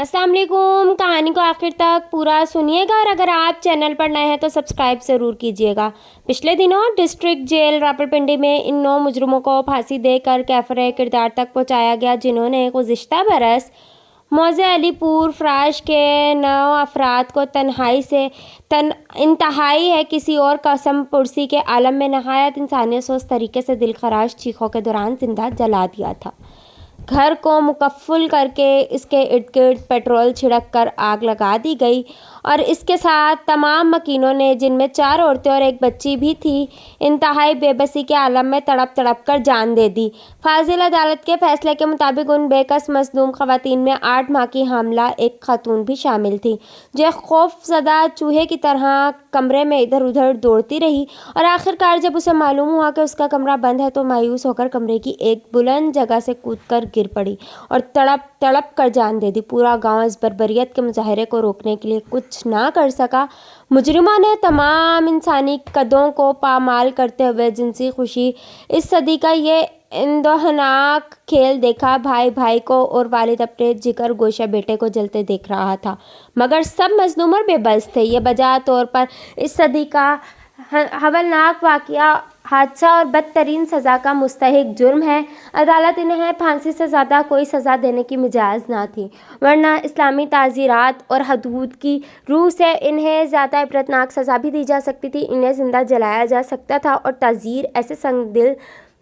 अस्सलाम वालेकुम। कहानी को आखिर तक पूरा सुनिएगा और अगर आप चैनल पर नए हैं तो सब्सक्राइब ज़रूर कीजिएगा। पिछले दिनों डिस्ट्रिक्ट जेल रावलपिंडी में इन 9 मुजरिमों को फांसी देकर कैफरे किरदार तक पहुंचाया गया, जिन्होंने गुज़िश्ता बरस मौज़े अलीपुर फ़राश के 9 अफराद को इंतहाई है किसी और कसम पुरसी के आलम में नहायत इंसानियत सोच तरीके से दिलखराश चीखों के दौरान जिंदा जला दिया था। घर को मुकफ्फल करके इसके इर्द गिर्द पेट्रोल छिड़क कर आग लगा दी गई और इसके साथ तमाम मकीनों ने, जिनमें 4 औरतें और एक बच्ची भी थी, इंतहाई बेबसी के आलम में तड़प तड़प कर जान दे दी। फाजिल अदालत के फैसले के मुताबिक उन बेकस मज़लूम ख़वातीन में 8 माह की हामला एक खातून भी शामिल थी, जो खौफज़दा चूहे की तरह कमरे में इधर उधर दौड़ती रही और आखिरकार जब उसे मालूम हुआ कि उसका कमरा बंद है तो मायूस होकर कमरे की एक बुलंद जगह से कूदकर गिर पड़ी और तड़प तड़प कर जान दे दी। पूरा गांव इस बर्बरियत के मुजाहरे को रोकने के लिए कुछ ना कर सका। मुजरिमों ने तमाम इंसानी कदों को पामाल करते हुए जिनसी खुशी इस सदी का ये इंदोहनाक खेल देखा। भाई भाई को और वालिद अपने जिगर गोशा बेटे को जलते देख रहा था, मगर सब मजलूम और बेबस थे। ये बजा तौर पर इस सदी का हवलनाक वाक़या, हादसा और बदतरीन सज़ा का मुस्तहिक जुर्म है। अदालत इन्हें फांसी से ज़्यादा कोई सज़ा देने की मिजाज ना थी, वरना इस्लामी ताज़ीरात और हदूद की रूह से इन्हें ज़्यादा इबरतनाक सज़ा भी दी जा सकती थी। इन्हें ज़िंदा जलाया जा सकता था और ताज़ीर ऐसे संगदिल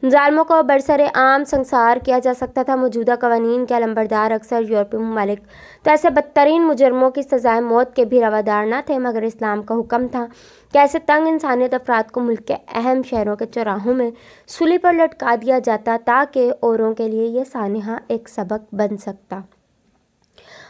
ज़ालिमों को बरसरे आम संसार किया जा सकता था। मौजूदा कवानीन के अलंबरदार अक्सर यूरोपीय ममालिक तो ऐसे बदतरीन मुजरमों की सज़ाए मौत के भी रवादार न थे, मगर इस्लाम का हुक्म था कि ऐसे तंग इंसानियत अफराद को मुल्क के अहम शहरों के चौराहों में सूली पर लटका दिया जाता, ताकि औरों के लिए ये सानिहा एक सबक बन सकता।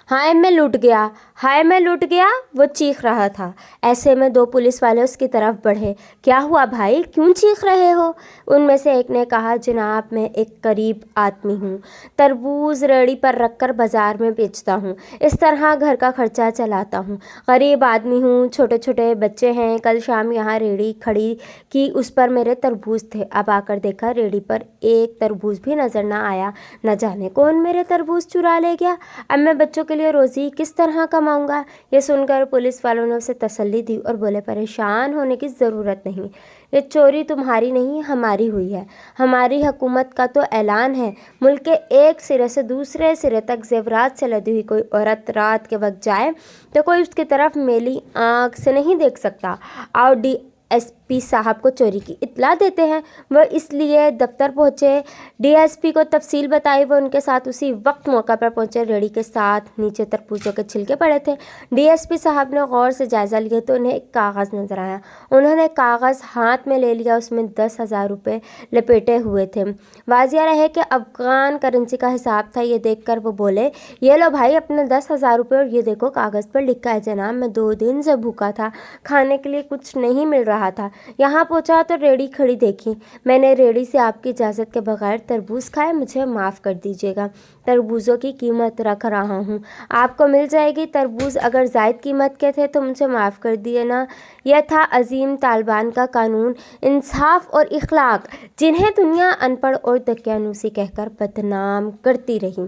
हाय मैं लुट गया, हाय मैं लुट गया, वो चीख रहा था। ऐसे में 2 पुलिस वाले उसकी तरफ बढ़े। क्या हुआ भाई, क्यों चीख रहे हो? उनमें से एक ने कहा, जनाब मैं एक गरीब आदमी हूँ, तरबूज रेड़ी पर रखकर बाज़ार में बेचता हूँ, इस तरह घर का खर्चा चलाता हूँ। गरीब आदमी हूँ, छोटे छोटे बच्चे हैं। कल शाम यहाँ रेड़ी खड़ी की, उस पर मेरे तरबूज थे। अब आकर देखा रेड़ी पर एक तरबूज भी नज़र न आया। न जाने कौन मेरे तरबूज चुरा ले गया। अब मैं बच्चों के लिए रोज़ी किस तरह कमाऊंगा? ये सुनकर पुलिस वालों ने उसे तसल्ली दी और बोले, परेशान होने की ज़रूरत नहीं, ये चोरी तुम्हारी नहीं हमारी हुई है। हमारी हुकूमत का तो ऐलान है, मुल्क के एक सिरे से दूसरे सिरे तक जेवरात से लदी हुई कोई औरत रात के वक्त जाए तो कोई उसकी तरफ मेली आँख से नहीं देख सकता। और DSP साहब को चोरी की इत्तला देते हैं। वह इसलिए दफ्तर पहुँचे, DSP को तफसील बताई। वो उनके साथ उसी वक्त मौका पर पहुँचे। रेड़ी के साथ नीचे तरबूजों के छिलके पड़े थे। DSP साहब ने गौर से जायज़ा लिया तो उन्हें एक कागज़ नज़र आया। उन्होंने कागज़ हाथ में ले लिया, उसमें 10,000 रुपये लपेटे हुए थे। वाजिया रहे कि अफ़गान करेंसी का हिसाब था। ये देख कर वो बोले, ये लो भाई अपने 10,000 रुपये और ये देखो कागज़ पर लिखा है, जनाब मैं 2 दिन से भूखा था, खाने के लिए कुछ नहीं मिल रहा था। यहाँ पहुँचा तो रेड़ी खड़ी देखी। मैंने रेड़ी से आपकी इजाज़त के बगैर तरबूज खाए, मुझे माफ़ कर दीजिएगा। तरबूजों की कीमत रख रहा हूँ, आपको मिल जाएगी। तरबूज अगर ज़ायद कीमत के थे तो मुझे माफ़ कर दिए ना। यह था अजीम तालिबान का कानून, इंसाफ और इखलाक, जिन्हें दुनिया अनपढ़ और दकियानूसी कहकर बदनाम करती रही।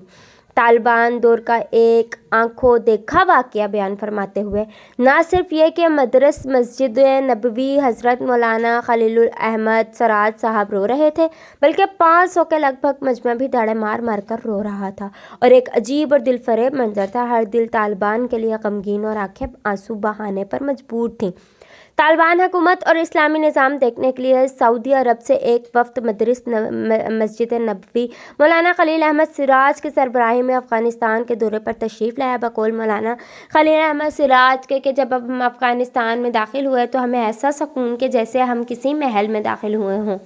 तालिबान दौर का एक आंखों देखा वाक़या बयान फरमाते हुए ना सिर्फ ये कि मदरस मस्जिद नबवी हज़रत मौलाना खलीलुल अहमद सराज साहब रो रहे थे, बल्कि 500 के लगभग मजमा भी दाड़े मार मार कर रो रहा था। और एक अजीब और दिलफरेब मंजर था। हर दिल तालिबान के लिए गमगीन और आंखें आंसू बहाने पर मजबूर थीं। तालिबान हुकूमत और इस्लामी निज़ाम देखने के लिए सऊदी अरब से एक वफ्द मदरस मस्जिद नबवी मौलाना खलील अहमद सिराज की सरबराही में अफ़गानिस्तान के दौरे पर तशरीफ़ लाया। बकौल मौलाना खलील अहमद सिराज के कि जब हम अफ़गानिस्तान में दाखिल हुए तो हमें ऐसा सुकून कि जैसे हम किसी महल में दाखिल हुए हों।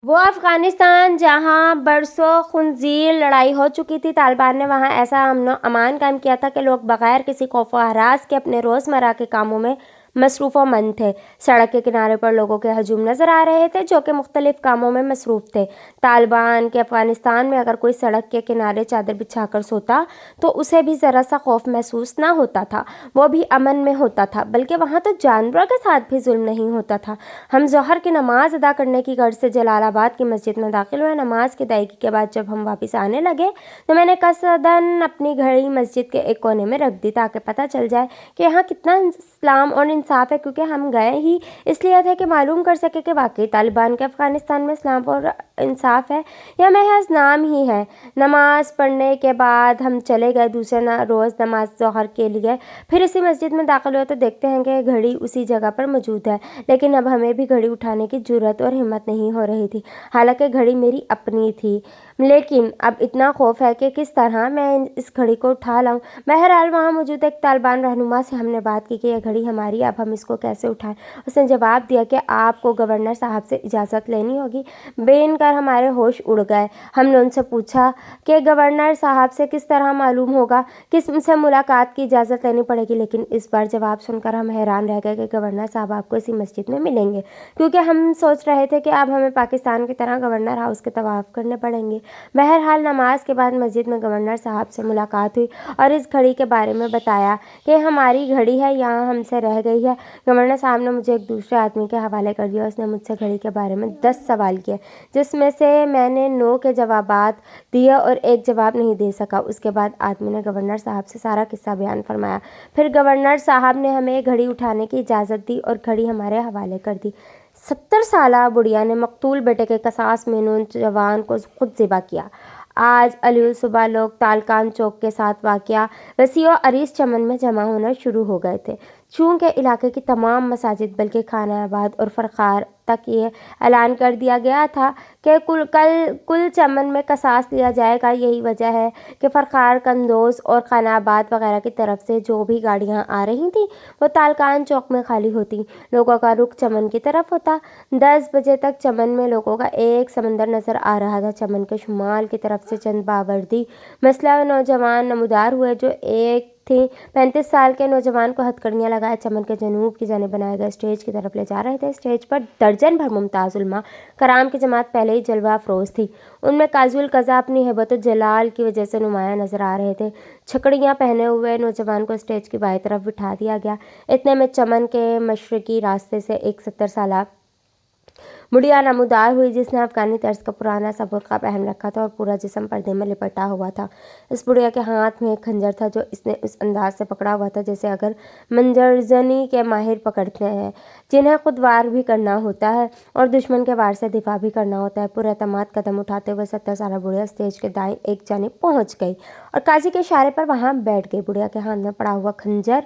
वो अफ़गानिस्तान जहाँ बरसों खुंजीर लड़ाई हो चुकी थी, तालिबान ने वहाँ ऐसा अमन अमान कायम किया था कि लोग बग़ैर किसी खौफ व हरास के अपने रोज़मर्रा के कामों में مصروف و مند تھے۔ سڑک کے کنارے پر لوگوں کے ہجوم نظر آ رہے تھے جو کہ مختلف کاموں میں مصروف تھے۔ طالبان کے افغانستان میں اگر کوئی سڑک کے کنارے چادر بچھا کر سوتا تو اسے بھی ذرا سا خوف محسوس نہ ہوتا تھا، وہ بھی امن میں ہوتا تھا، بلکہ وہاں تو جانوروں کے ساتھ بھی ظلم نہیں ہوتا تھا۔ ہم ظہر کی نماز ادا کرنے کی غرض سے جلال آباد کی مسجد میں داخل ہوئے۔ نماز کی ادائیگی کے بعد جب ہم واپس آنے لگے تو میں نے قصداً اپنی گھڑی مسجد کے ایک کونے میں رکھ دی تاکہ پتہ چل جائے کہ یہاں کتنا اسلام اور انصاف ہے، کیونکہ ہم گئے ہی اس لیے تھے کہ معلوم کر سکے کہ واقعی طالبان کے افغانستان میں اسلام اور انصاف ہے یا محض نام ہی ہے۔ نماز پڑھنے کے بعد ہم چلے گئے دوسرے روز نماز ظہر کے لیے۔ پھر اسی مسجد میں داخل ہوئے تو دیکھتے ہیں کہ گھڑی اسی جگہ پر موجود ہے، لیکن اب ہمیں بھی گھڑی اٹھانے کی جرأت اور ہمت نہیں ہو رہی تھی، حالانکہ گھڑی میری اپنی تھی، لیکن اب اتنا خوف ہے کہ کس طرح میں اس گھڑی کو اٹھا لاؤں۔ بہرحال وہاں موجود ایک طالبان رہنما سے ہم نے بات کی کہ یہ گھڑی ہماری، اب ہم اس کو کیسے اٹھائیں۔ اس نے جواب دیا کہ آپ کو گورنر صاحب سے اجازت لینی ہوگی۔ بین کر ہمارے ہوش اڑ گئے۔ ہم نے ان سے پوچھا کہ گورنر صاحب سے کس طرح معلوم ہوگا، کس سے ملاقات کی اجازت لینی پڑے گی، لیکن اس بار جواب سن کر ہم حیران رہ گئے کہ گورنر صاحب آپ کو اسی مسجد میں ملیں گے، کیونکہ ہم سوچ رہے تھے کہ اب ہمیں پاکستان کی طرح گورنر ہاؤس کے طواف کرنے پڑیں گے۔ بہرحال نماز کے بعد مسجد میں گورنر صاحب سے ملاقات ہوئی اور اس گھڑی کے بارے میں بتایا کہ ہماری گھڑی ہے، یہاں ہم سے رہ گئی ہے۔ گورنر صاحب نے مجھے ایک دوسرے آدمی کے حوالے کر دیا۔ اس نے مجھ سے گھڑی کے بارے میں 10 سوال کیے، جس میں سے میں نے 9 کے جوابات دیے اور ایک جواب نہیں دے سکا۔ اس کے بعد آدمی نے گورنر صاحب سے سارا قصہ بیان فرمایا۔ پھر گورنر صاحب نے ہمیں گھڑی اٹھانے کی اجازت دی اور گھڑی ہمارے حوالے کر دی۔ 70 سالہ بڑھیا نے مقتول بیٹے کے قصاص میں نوجوان کو خود ذبح کیا۔ آج علیل صبح لوگ تالکان چوک کے ساتھ واقع وسیع و عریض چمن میں جمع ہونا شروع ہو گئے تھے، چونکہ علاقے کی تمام مساجد بلکہ خانہ آباد اور فرخار تک یہ اعلان کر دیا گیا تھا کہ کل چمن میں قصاص لیا جائے گا۔ یہی وجہ ہے کہ فرخار، قندوز اور خانہ آباد وغیرہ کی طرف سے جو بھی گاڑیاں آ رہی تھیں وہ تالکان چوک میں خالی ہوتی، لوگوں کا رخ چمن کی طرف ہوتا۔ 10 بجے تک چمن میں لوگوں کا ایک سمندر نظر آ رہا تھا۔ چمن کے شمال کی طرف سے چند باوردی مسلح نوجوان نمودار ہوئے جو ایک تھیں 35 سال کے نوجوان کو ہتھکڑیاں لگائے چمن کے جنوب کی جانب بنائے گئے اسٹیج کی طرف لے جا رہے تھے۔ اسٹیج پر درجن بھر ممتاز علماء کرام کی جماعت پہلے ہی جلوہ افروز تھی، ان میں قاضی القضا اپنی ہیبت و جلال کی وجہ سے نمایاں نظر آ رہے تھے۔ چھکڑیاں پہنے ہوئے نوجوان کو اسٹیج کی بائیں طرف بٹھا دیا گیا۔ اتنے میں چمن کے مشرقی راستے سے ایک 70 سالہ بڑھیا نمودار ہوئی جس نے افغانی طرز کا پرانا سا برقع پہن رکھا تھا اور پورا جسم پردے میں لپٹا ہوا تھا۔ اس بڑھیا کے ہاتھ میں ایک خنجر تھا جو اس نے اس انداز سے پکڑا ہوا تھا جیسے اگر منجرزنی کے ماہر پکڑتے ہیں، جنہیں خود وار بھی کرنا ہوتا ہے اور دشمن کے وار سے دفاع بھی کرنا ہوتا ہے۔ پر اعتماد قدم اٹھاتے ہوئے 70 سالہ بڑھیا اسٹیج کے دائیں ایک جانب پہنچ گئی اور قاضی کے اشارے پر وہاں بیٹھ گئی۔ بڑھیا کے ہاتھ میں پڑا ہوا خنجر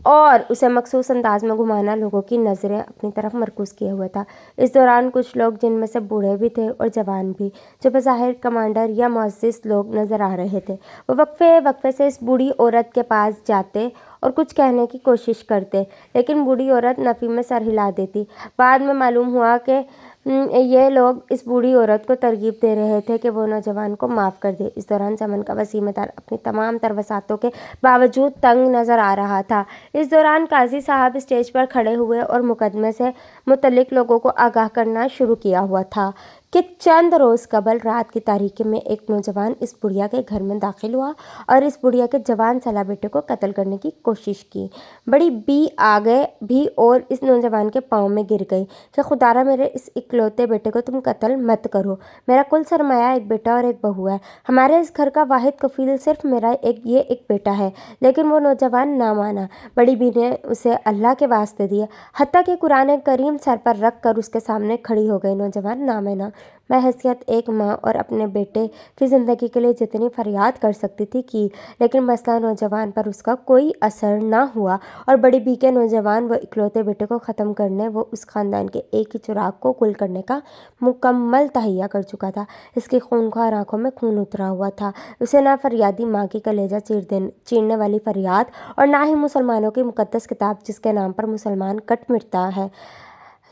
اور اسے مخصوص انداز میں گھمانا لوگوں کی نظریں اپنی طرف مرکوز کیے ہوئے تھا۔ اس دوران کچھ لوگ، جن میں سے بوڑھے بھی تھے اور جوان بھی، جو بظاہر کمانڈر یا معزز لوگ نظر آ رہے تھے، وہ وقفے وقفے سے اس بوڑھی عورت کے پاس جاتے اور کچھ کہنے کی کوشش کرتے، لیکن بوڑھی عورت نفی میں سر ہلا دیتی۔ بعد میں معلوم ہوا کہ یہ لوگ اس بوڑھی عورت کو ترغیب دے رہے تھے کہ وہ نوجوان کو معاف کر دے۔ اس دوران چمن کا وسیع میدان اپنی تمام تر وسعتوں کے باوجود تنگ نظر آ رہا تھا۔ اس دوران قاضی صاحب اسٹیج پر کھڑے ہوئے اور مقدمے سے متعلق لوگوں کو آگاہ کرنا شروع کیا ہوا تھا کہ چند روز قبل رات کی تاریکی میں ایک نوجوان اس بڑھیا کے گھر میں داخل ہوا اور اس بڑھیا کے جوان سالہ بیٹے کو قتل کرنے کی کوشش کی۔ بڑی بی آگے بھی اور اس نوجوان کے پاؤں میں گر گئی کہ خدارا میرے اس اکلوتے بیٹے کو تم قتل مت کرو، میرا کل سرمایہ ایک بیٹا اور ایک بہو ہے، ہمارے اس گھر کا واحد کفیل صرف میرا یہ ایک بیٹا ہے۔ لیکن وہ نوجوان نہ مانا۔ بڑی بی نے اسے اللہ کے واسطے دیے، حتیٰ کہ قرآن کریم سر پر رکھ کر اس کے سامنے کھڑی ہو گئی۔ نوجوان نہ مانا۔ میں حیثیت ایک ماں اور اپنے بیٹے کی زندگی کے لیے جتنی فریاد کر سکتی تھی کی، لیکن مسئلہ نوجوان پر اس کا کوئی اثر نہ ہوا اور بڑی بی کے نوجوان وہ اکلوتے بیٹے کو ختم کرنے، وہ اس خاندان کے ایک ہی چراغ کو گل کرنے کا مکمل تہیہ کر چکا تھا۔ اس کی خونخوار آنکھوں میں خون اترا ہوا تھا۔ اسے نہ فریادی ماں کی کلیجہ چیرنے والی فریاد اور نہ ہی مسلمانوں کی مقدس کتاب جس کے نام پر مسلمان کٹ مرتا ہے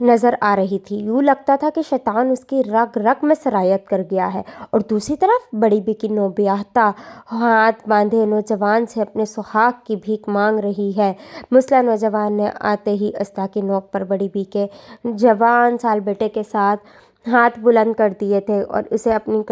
नज़र आ रही थी। यूँ लगता था कि शैतान उसकी रग रग में सरायत कर गया है। और दूसरी तरफ बड़ी बी की नौब्याहता हाथ बांधे नौजवान से अपने सुहाग की भीख मांग रही है। मुसला नौजवान ने आते ही अस्ता की नोक पर बड़ी बी के जवान साल बेटे के साथ हाथ बुलंद कर दिए थे और उसे अपनी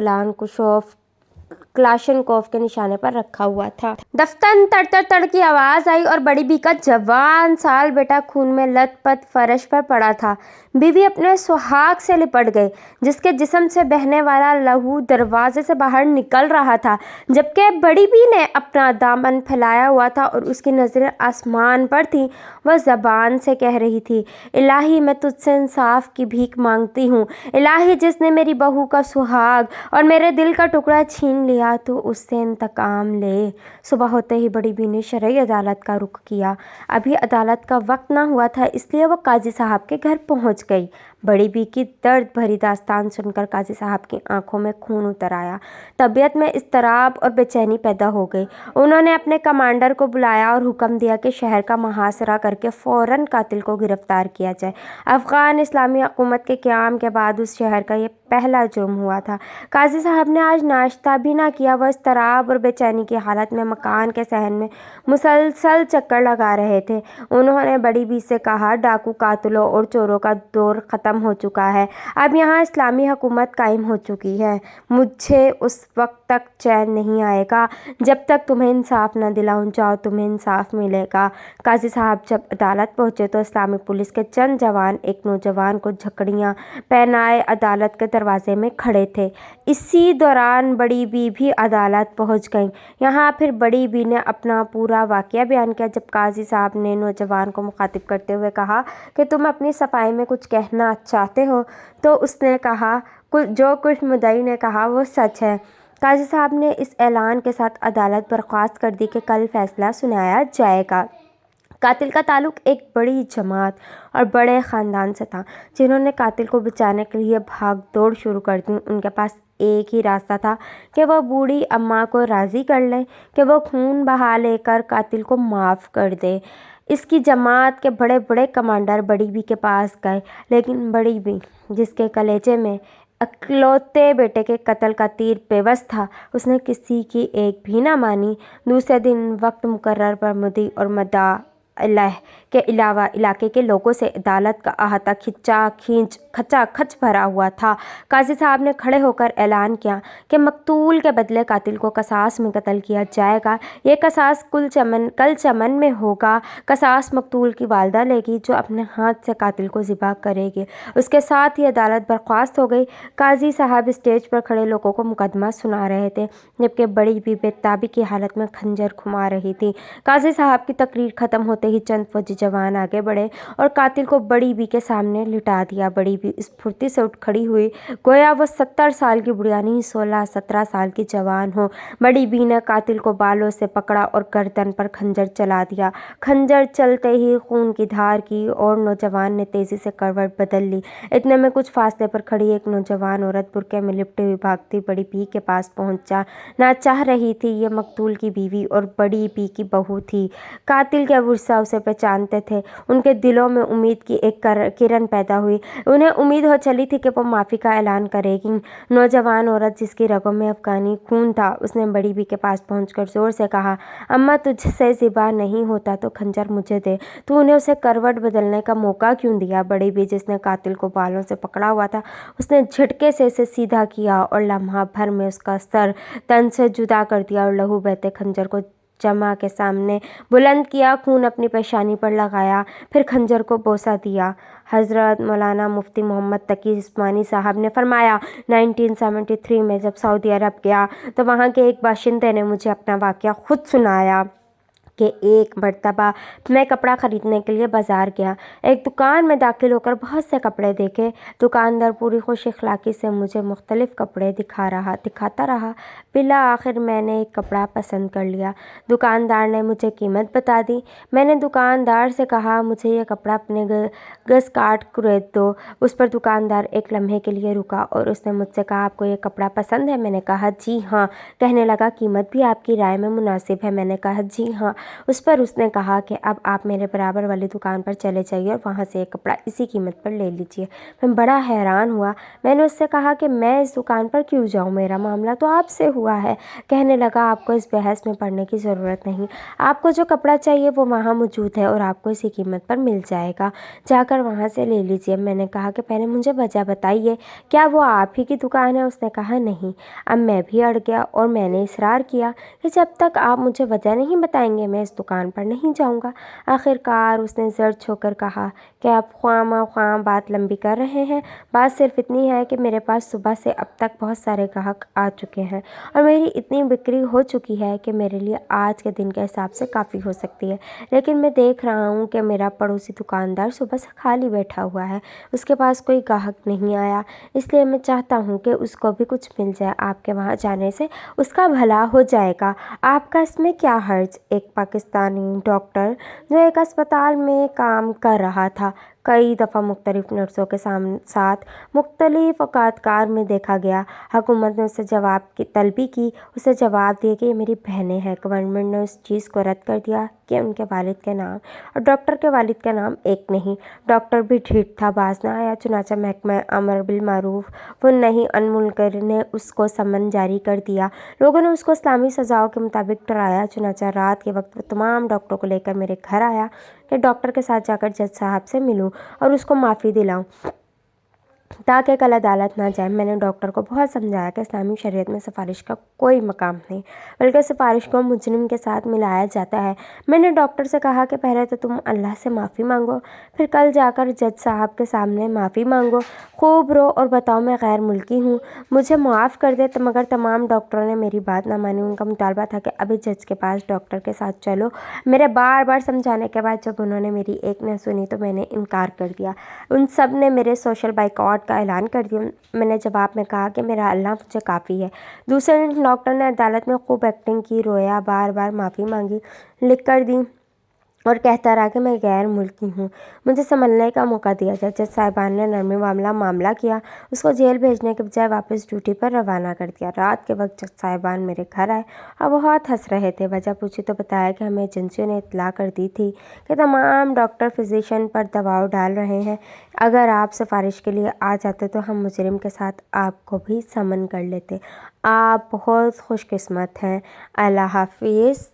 क्लाशनकोफ के निशाने पर रखा हुआ था। दफ्तन तड़ तड़ की आवाज़ आई और बड़ी बी का जवान साल बेटा खून में लथपथ फर्श पर पड़ा था। बीवी अपने सुहाग से लिपट गई, जिसके जिस्म से बहने वाला लहू दरवाजे से बाहर निकल रहा था, जबकि बड़ी बी ने अपना दामन फैलाया हुआ था और उसकी नज़रें आसमान पर थीं। वह ज़बान से कह रही थी, इलाही मैं तुझसे इंसाफ की भीख मांगती हूँ। इलाही, जिसने मेरी बहू का सुहाग और मेरे दिल का टुकड़ा छीन लिया तो उससे इंतकाम ले। सुबह होते ही बड़ी बी ने शरई अदालत का रुख किया। अभी अदालत का वक्त ना हुआ था, इसलिए वह काजी साहब के घर पहुंच गई। बड़ी बी की दर्द भरी दास्तान सुनकर काजी साहब की आंखों में खून उतर आया। तबीयत में इस्तराब और बेचैनी पैदा हो गई। उन्होंने अपने कमांडर को बुलाया और हुक्म दिया कि शहर का मुहासरा करके फ़ौरन कातिल को गिरफ्तार किया जाए। अफ़गान इस्लामी हुकूमत के क़याम के बाद उस शहर का ये पहला जुर्म हुआ था। काजी साहब ने आज नाश्ता भी ना किया। वह इस्तराब और बेचैनी की हालत में मकान के सहन में मुसलसल चक्कर लगा रहे थे। उन्होंने बड़ी बी से कहा, डाकू कातिलों और चोरों का दौर ख़त्म हो चुका है। अब यहाँ इस्लामी हुकूमत कायम हो चुकी है। मुझे उस वक्त तक चैन नहीं आएगा जब तक तुम्हें इंसाफ न दिलाऊं। जाओ, तुम्हें इंसाफ मिलेगा। काजी साहब जब अदालत पहुँचे तो इस्लामी पुलिस के चंद जवान एक नौजवान को झकड़ियाँ पहनाए अदालत के दरवाजे में खड़े थे। इसी दौरान बड़ी बी भी अदालत पहुँच गई। यहाँ फिर बड़ी बी ने अपना पूरा वाक़या बयान किया। जब काजी साहब ने नौजवान को मुखातिब करते हुए कहा कि तुम अपनी सफाई में कुछ कहना चाहते हो, तो उसने कहा, जो कुछ मुद्दई ने कहा वो सच है। काजी साहब ने इस ऐलान के साथ अदालत बर्खास्त कर दी कि कल फैसला सुनाया जाएगा। कातिल का ताल्लुक एक बड़ी जमात और बड़े ख़ानदान से था, जिन्होंने कातिल को बचाने के लिए भाग दौड़ शुरू कर दी। उनके पास एक ही रास्ता था कि वह बूढ़ी अम्मा को राज़ी कर लें कि वह खून बहा लेकर कातिल को माफ़ कर दे। इसकी जमात के बड़े बड़े कमांडर बड़ी बी के पास गए, लेकिन बड़ी बी, जिसके कलेजे में इकलौते बेटे के कत्ल का तीर बेबस था, उसने किसी की एक भी ना मानी। दूसरे दिन वक्त मुकर्रर पर मुद्दई और मद्दा के अलावा इलाके के लोगों से अदालत का अहाता खचाखच भरा हुआ था। काजी साहब ने खड़े होकर ऐलान किया कि मकतूल के बदले कातिल को कसास में कत्ल किया जाएगा। ये कसास कल चमन में होगा। कसास मकतूल की वालदा लेगी, जो अपने हाथ से कातिल को ज़िबा करेगी। उसके साथ ही अदालत बर्खास्त हो गई। काजी साहब स्टेज पर खड़े लोगों को मुकदमा सुना रहे थे, जबकि बड़ी बी बेताबी की हालत में खंजर घुमा रही थी। काजी साहब की तकरीर ख़त्म होते ही चंद फौजी जवान आगे बढ़े और कातिल को बड़ी बी के सामने लिटा दिया। बड़ी बी इस फुर्ती से उठ खड़ी हुई, गोया वो 70 साल की बुढ़िया नहीं, 16-17 साल की जवान हो। बड़ी बी ने कातिल को बालों से पकड़ा और गर्दन पर खंजर चला दिया। खंजर चलते ही खून की धार की और नौजवान ने तेज़ी से करवट बदल ली। इतने में कुछ फासले पर खड़ी एक नौजवान औरत बुरके में लिपटी हुई भागती बड़ी बी के पास पहुंचना चाह रही थी। ये मकतूल की बीवी और बड़ी बी की बहू थी। कातिल के वर्षा उसे पहचानते थे। उनके दिलों में उम्मीद की एक किरण पैदा हुई। उन्हें उम्मीद हो चली थी कि वो माफ़ी का ऐलान करेगी। नौजवान औरत, जिसकी रगों में अफ़गानी खून था, उसने बड़ी बी के पास पहुंचकर ज़ोर से कहा, अम्मा, तुझसे ज़िबा नहीं होता तो खंजर मुझे दे। तूने उसे करवट बदलने का मौका क्यों दिया? बड़ी बी, जिसने कातिल को बालों से पकड़ा हुआ था, उसने झटके से इसे सीधा किया और लम्हा भर में उसका सर तन से जुदा कर दिया और लहू बहते खंजर को जमा के सामने बुलंद किया। खून अपनी पेशानी पर लगाया, फिर खंजर को बोसा दिया। हज़रत मौलाना मुफ्ती मोहम्मद तकी उस्मानी साहब ने फरमाया, 1973 में जब सऊदी अरब गया तो वहाँ के एक बाशिंदे ने मुझे अपना वाक़या खुद सुनाया कि एक मर्तबा मैं कपड़ा ख़रीदने के लिए बाज़ार गया। एक दुकान में दाखिल होकर बहुत से कपड़े देखे। दुकानदार पूरी खुश अखलाक़ी से मुझे मुख्तलिफ़ कपड़े दिखाता रहा। बिला आखिर मैंने एक कपड़ा पसंद कर लिया। दुकानदार ने मुझे कीमत बता दी। मैंने दुकानदार से कहा, मुझे ये कपड़ा अपने गज़ काट खरीद दो। उस पर दुकानदार एक लम्हे के लिए रुका और उसने मुझसे कहा, आपको ये कपड़ा पसंद है? मैंने कहा, जी हाँ। कहने लगा, कीमत भी आपकी राय में मुनासिब है? मैंने कहा, जी हाँ। उस पर उसने कहा कि अब आप मेरे बराबर वाली दुकान पर चले जाइए और वहाँ से एक कपड़ा इसी कीमत पर ले लीजिए। मैं बड़ा हैरान हुआ। मैंने उससे कहा कि मैं इस दुकान पर क्यों जाऊँ, मेरा मामला तो आपसे हुआ है। कहने लगा, आपको इस बहस में पड़ने की ज़रूरत नहीं, आपको जो कपड़ा चाहिए वो वहाँ मौजूद है और आपको इसी कीमत पर मिल जाएगा, जाकर वहाँ से ले लीजिए। मैंने कहा कि पहले मुझे वजह बताइए, क्या वो आप ही की दुकान है? उसने कहा नहीं। अब मैं भी अड़ गया और मैंने इसरार किया कि जब तक आप मुझे वजह नहीं बताएंगे मैं इस दुकान पर नहीं जाऊंगा। आखिरकार उसने ज़र्द होकर कहा कि आप ख्वाह बात लंबी कर रहे हैं। बात सिर्फ इतनी है कि मेरे पास सुबह से अब तक बहुत सारे ग्राहक आ चुके हैं और मेरी इतनी बिक्री हो चुकी है कि मेरे लिए आज के दिन के हिसाब से काफ़ी हो सकती है। लेकिन मैं देख रहा हूँ कि मेरा पड़ोसी दुकानदार सुबह से खाली बैठा हुआ है, उसके पास कोई ग्राहक नहीं आया, इसलिए मैं चाहता हूँ कि उसको भी कुछ मिल जाए। आपके वहाँ जाने से उसका भला हो जाएगा। आपका इसमें क्या हर्ज? एक पाकिस्तानी डॉक्टर जो एक अस्पताल में काम कर रहा था, कई दफ़ा मुख्तलिफ़ नर्सों के साथ मुख्तलिफ़ औकात में देखा गया। हुकूमत ने उससे जवाब की तलबी की, उसे जवाब दिया कि ये मेरी बहनें हैं। गवर्नमेंट ने उस चीज़ को रद्द कर दिया कि उनके वालिद के नाम और डॉक्टर के वालिद का नाम एक नहीं। डॉक्टर भी ढीठ था, बाज ना आया। चुनाचा महकमा अमर बिल मारूफ व नही अनिल मुनकर ने उसको समन जारी कर दिया। लोगों ने उसको इस्लामी सज़ाओं के मुताबिक डराया। चुनाचा रात के वक्त वो तमाम डॉक्टरों को लेकर मेरे घर आया कि डॉक्टर के साथ जाकर जज साहब से मिलूं और उसको माफ़ी दिलाऊं ताकि कल अदालत ना जाए। मैंने डॉक्टर को बहुत समझाया कि इस्लामी शरीयत में सिफारिश का कोई मकाम नहीं, बल्कि सिफारिश को मुजरिम के साथ मिलाया जाता है। मैंने डॉक्टर से कहा कि पहले तो तुम अल्लाह से माफ़ी मांगो, फिर कल जाकर जज साहब के सामने माफ़ी मांगो, खूब रो और बताओ मैं गैर मुल्की हूँ, मुझे माफ़ कर दे। मगर तमाम डॉक्टरों ने मेरी बात ना मानी। उनका मुतालबा था कि अभी जज के पास डॉक्टर के साथ चलो। मेरे बार बार समझाने के बाद जब उन्होंने मेरी एक न सुनी तो मैंने इनकार कर दिया। उन सब ने मेरे सोशल बाइकआउट का ऐलान कर दिया। मैंने जवाब में कहा कि मेरा अल्लाह मुझे काफ़ी है। दूसरे दिन डॉक्टर ने अदालत में खूब एक्टिंग की, रोया, बार बार माफ़ी मांगी, लिख कर दी और कहता रहा कि मैं गैर मुल्की हूँ, मुझे संभलने का मौका दिया जाए। जज साहिबान ने नरमी वाला मामला किया, उसको जेल भेजने के बजाय वापस ड्यूटी पर रवाना कर दिया। रात के वक्त जज साहिबान मेरे घर आए और बहुत हंस रहे थे। वजह पूछी तो बताया कि हमें एजेंसियों ने इत्तला कर दी थी कि तमाम डॉक्टर फिजिशियन पर दबाव डाल रहे हैं। अगर आप सिफारिश के लिए आ जाते तो हम मुजरिम के साथ आपको भी समन कर लेते। आप बहुत खुशकिस्मत हैं। अल्लाह हाफिज़।